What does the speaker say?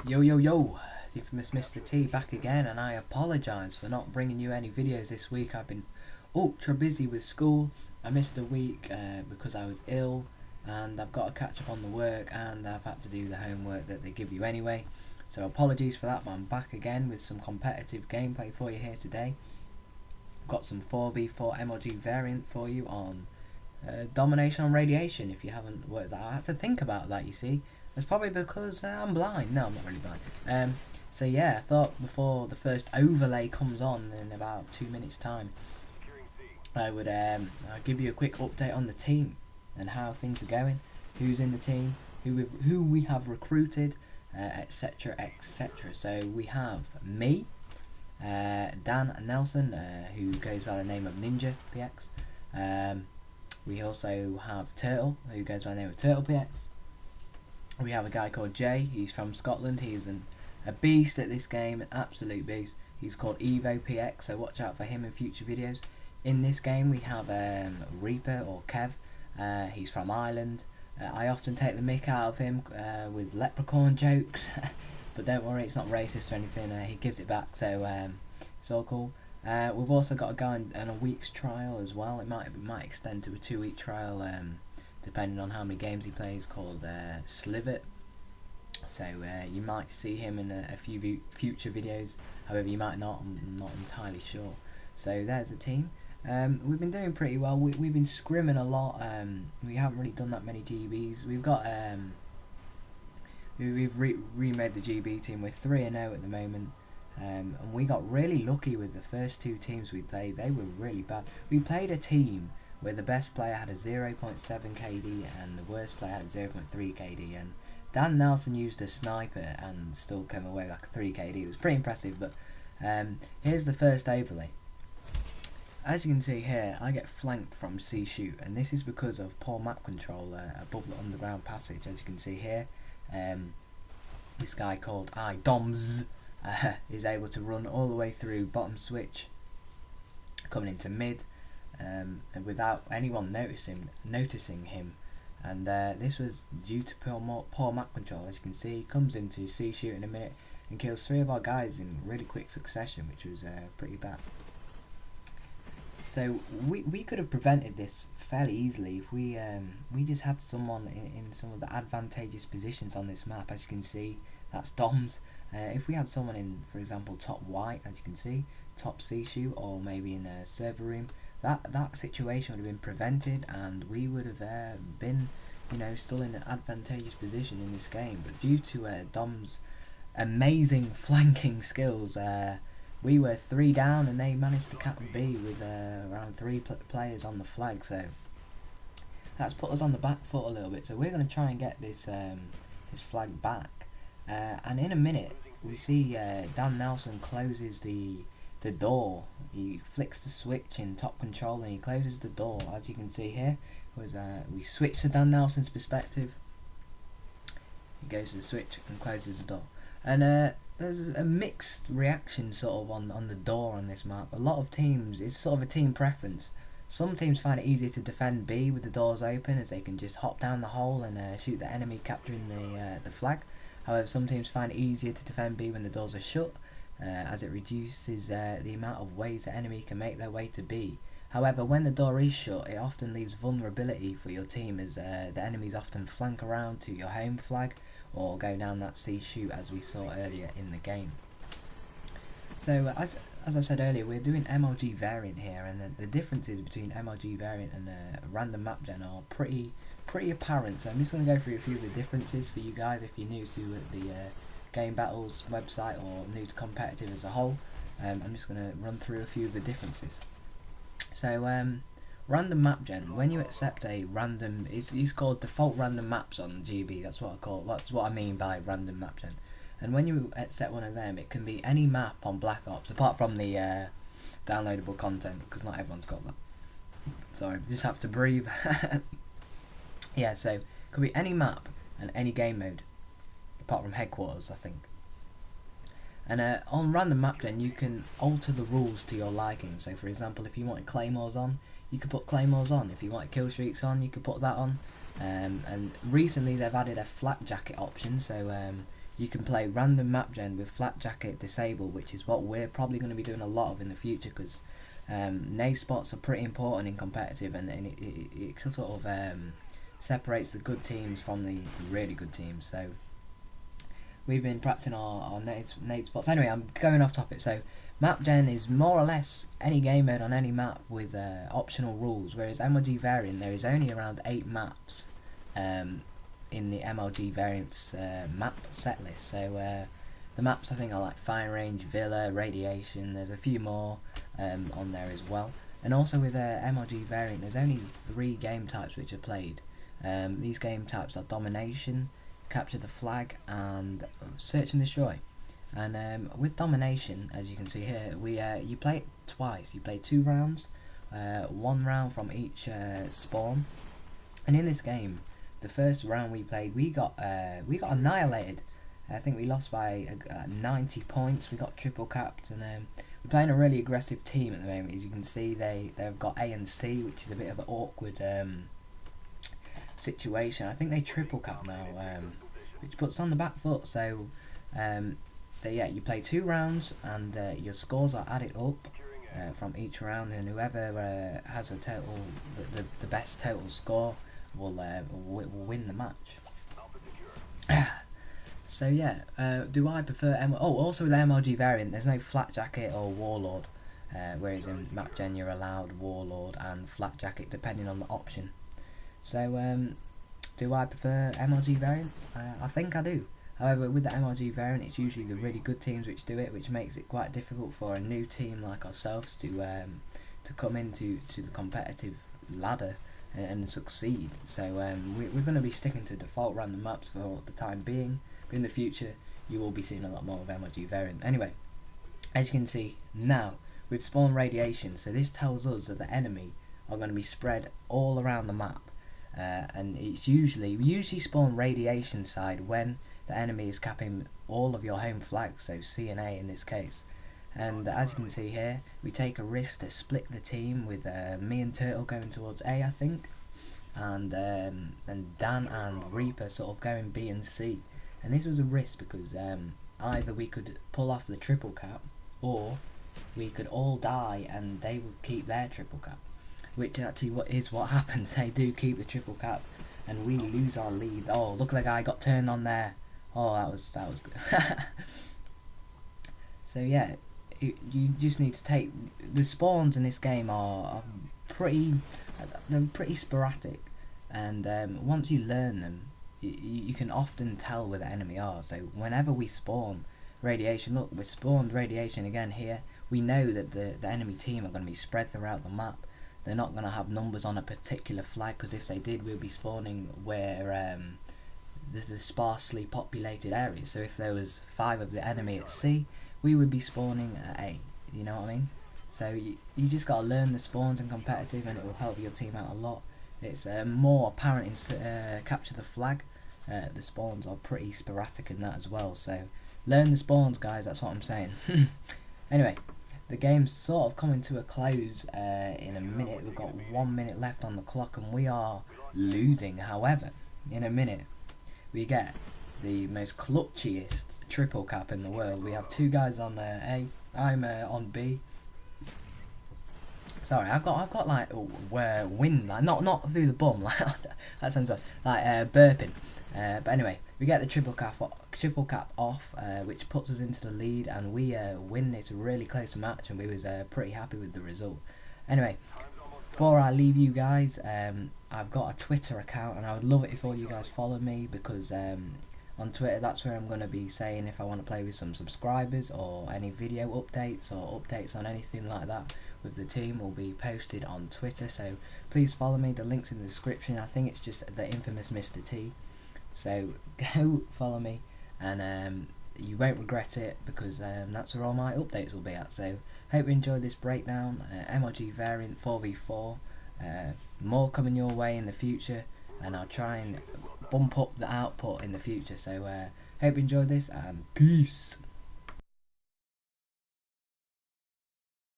Yo yo yo, the infamous Mr. T back again, and I apologise for not bringing you any videos this week. I've been ultra busy with school. I missed a week because I was ill, and I've got to catch up on the work, and I've had to do the homework that they give you anyway. So apologies for that, but I'm back again with some competitive gameplay for you here today. Got some 4v4 MLG Variant for you on Domination on Radiation. If you haven't worked that out, I had to think about that, you see. It's probably because I'm blind. No, I'm not really blind. So yeah, I thought before the first overlay comes on in about 2 minutes time, I would I'll give you a quick update on the team and how things are going, who's in the team, who we have recruited, etc, etc. So we have me, Dan Nelson, who goes by the name of Ninja PX. We also have Turtle, who goes by the name of Turtle PX. We have a guy called Jay. He's from Scotland. He's a beast at this game, an absolute beast. He's called Evo PX, so watch out for him in future videos. In this game we have Reaper or Kev. He's from Ireland. I often take the mick out of him with leprechaun jokes, but don't worry, it's not racist or anything. He gives it back, so it's all cool. We've also got a guy on a week's trial as well. It might extend to a 2-week trial, depending on how many games he plays, called Slivert. So you might see him in a few future videos, however you might not, I'm not entirely sure. So there's the team. We've been doing pretty well. We've been scrimming a lot. We haven't really done that many GBs. We've got we've remade the GB team. We're 3-0 at the moment. And we got really lucky with the first 2 teams we played. They were really bad. We played a team where the best player had a 0.7 KD and the worst player had 0.3 KD, and Dan Nelson used a sniper and still came away with like a 3 KD. It was pretty impressive. But here's the first overlay. As you can see here, I get flanked from C shoot, and this is because of poor map control above the underground passage. As you can see here, this guy called Doms is able to run all the way through bottom switch, coming into mid, without anyone noticing him. And this was due to poor map control. As you can see, he comes into C shoot in a minute and kills 3 of our guys in really quick succession, which was pretty bad. So we could have prevented this fairly easily if we just had someone in some of the advantageous positions on this map. As you can see, that's Doms. If we had someone in, for example, top white, as you can see, top C shoot, or maybe in a server room, that situation would have been prevented, and we would have been, still in an advantageous position in this game. But due to Dom's amazing flanking skills, we were 3 down, and they managed to cap B with around 3 players on the flag. So that's put us on the back foot a little bit. So we're going to try and get this this flag back. And in a minute, we see Dan Nelson closes the door. He flicks the switch in top control and he closes the door. As you can see here, we switch to Dan Nelson's perspective. He goes to the switch and closes the door. And there's a mixed reaction sort of on the door on this map. A lot of teams, it's sort of a team preference. Some teams find it easier to defend B with the doors open, as they can just hop down the hole and shoot the enemy, capturing the flag. However, some teams find it easier to defend B when the doors are shut, as it reduces the amount of ways the enemy can make their way to B. However, when the door is shut, it often leaves vulnerability for your team, as the enemies often flank around to your home flag or go down that C shoot, as we saw earlier in the game. So as I said earlier, we're doing MLG Variant here, and the differences between MLG Variant and random map gen are pretty apparent. So I'm just going to go through a few of the differences for you guys if you're new to the Game Battles website or new to competitive as a whole. I'm just going to run through a few of the differences. So random map gen, when you accept a random, it's called default random maps on GB. That's what I mean by random map gen. And when you accept one of them, it can be any map on Black Ops, apart from the downloadable content, because not everyone's got that. Sorry, just have to breathe. Yeah, so it could be any map and any game mode, apart from headquarters, I think. And on random map gen, you can alter the rules to your liking. So for example, if you wanted claymores on, you could put claymores on. If you wanted kill streaks on, you could put that on. And recently they've added a flak jacket option, so you can play random map gen with flat jacket disabled, which is what we're probably going to be doing a lot of in the future, because nade spots are pretty important in competitive, and it sort of separates the good teams from the really good teams. So we've been practicing our nade spots. Anyway, I'm going off topic. So map gen is more or less any game mode on any map with optional rules, whereas MLG Variant, there is only around 8 maps in the MLG Variant's map set list. So the maps I think are like Fire Range, Villa, Radiation. There's a few more on there as well. And also with MLG Variant, there's only 3 game types which are played. These game types are Domination, Capture the Flag, and Search and Destroy. And with Domination, as you can see here, you play it twice. You play 2 rounds, 1 round from each spawn. And in this game, the first round we played, we got annihilated. I think we lost by 90 points. We got triple capped, and we're playing a really aggressive team at the moment. As you can see, they've got A and C, which is a bit of an awkward situation. I think they triple cap now, which puts on the back foot. So yeah, you play 2 rounds, and your scores are added up from each round, and whoever has a total, the best total score will win the match. So yeah, do I prefer also with the MLG Variant, there's no flat jacket or warlord, whereas in map gen you're allowed warlord and flat jacket depending on the option. So do I prefer MLG Variant? I think I do. However, with the MLG Variant, it's usually the really good teams which do it, which makes it quite difficult for a new team like ourselves to come into the competitive ladder and succeed. So we're going to be sticking to default random maps for the time being. But in the future, you will be seeing a lot more of MLG Variant. Anyway, as you can see now, we've spawned Radiation, so this tells us that the enemy are going to be spread all around the map. And we usually spawn Radiation side when the enemy is capping all of your home flags, so C and A in this case. And as you can see here, we take a risk to split the team with me and Turtle going towards A, I think, and Dan and Reaper sort of going B and C. And this was a risk because either we could pull off the triple cap, or we could all die and they would keep their triple cap, which actually what happens. They do keep the triple cap, and we lose our lead. Oh, look at the guy got turned on there. Oh, that was good. So yeah, you just need to take the spawns in this game are pretty sporadic, and once you learn them, you can often tell where the enemy are. So whenever we spawn Radiation, look, we spawned Radiation again here. We know that the enemy team are going to be spread throughout the map. They're not going to have numbers on a particular flag, because if they did, we'll be spawning where the sparsely populated area. So if there was 5 of the enemy at C, we would be spawning at A. You know what I mean? So you just got to learn the spawns in competitive, and it will help your team out a lot. It's more apparent in Capture the Flag. The spawns are pretty sporadic in that as well. So learn the spawns, guys. That's what I'm saying. Anyway, the game's sort of coming to a close in a minute. We've got 1 minute left on the clock, and we are losing. However, in a minute, we get the most clutchiest triple cap in the world. We have 2 guys on A. I'm on B. Sorry, I've got like wind, like not through the bum, like that sounds bad, like burping. But anyway, we get the triple cap off, which puts us into the lead, and we win this really close match, and we was pretty happy with the result. Anyway, before I leave you guys, I've got a Twitter account, and I would love it if all you guys follow me, because on Twitter, that's where I'm going to be saying if I want to play with some subscribers, or any video updates, or updates on anything like that with the team will be posted on Twitter. So please follow me. The link's in the description. I think it's just the Theinfamousmrt. So go follow me, and you won't regret it, because that's where all my updates will be at. So hope you enjoyed this breakdown. MLG Variant 4v4. More coming your way in the future, and I'll try and bump up the output in the future. So hope you enjoyed this, and peace.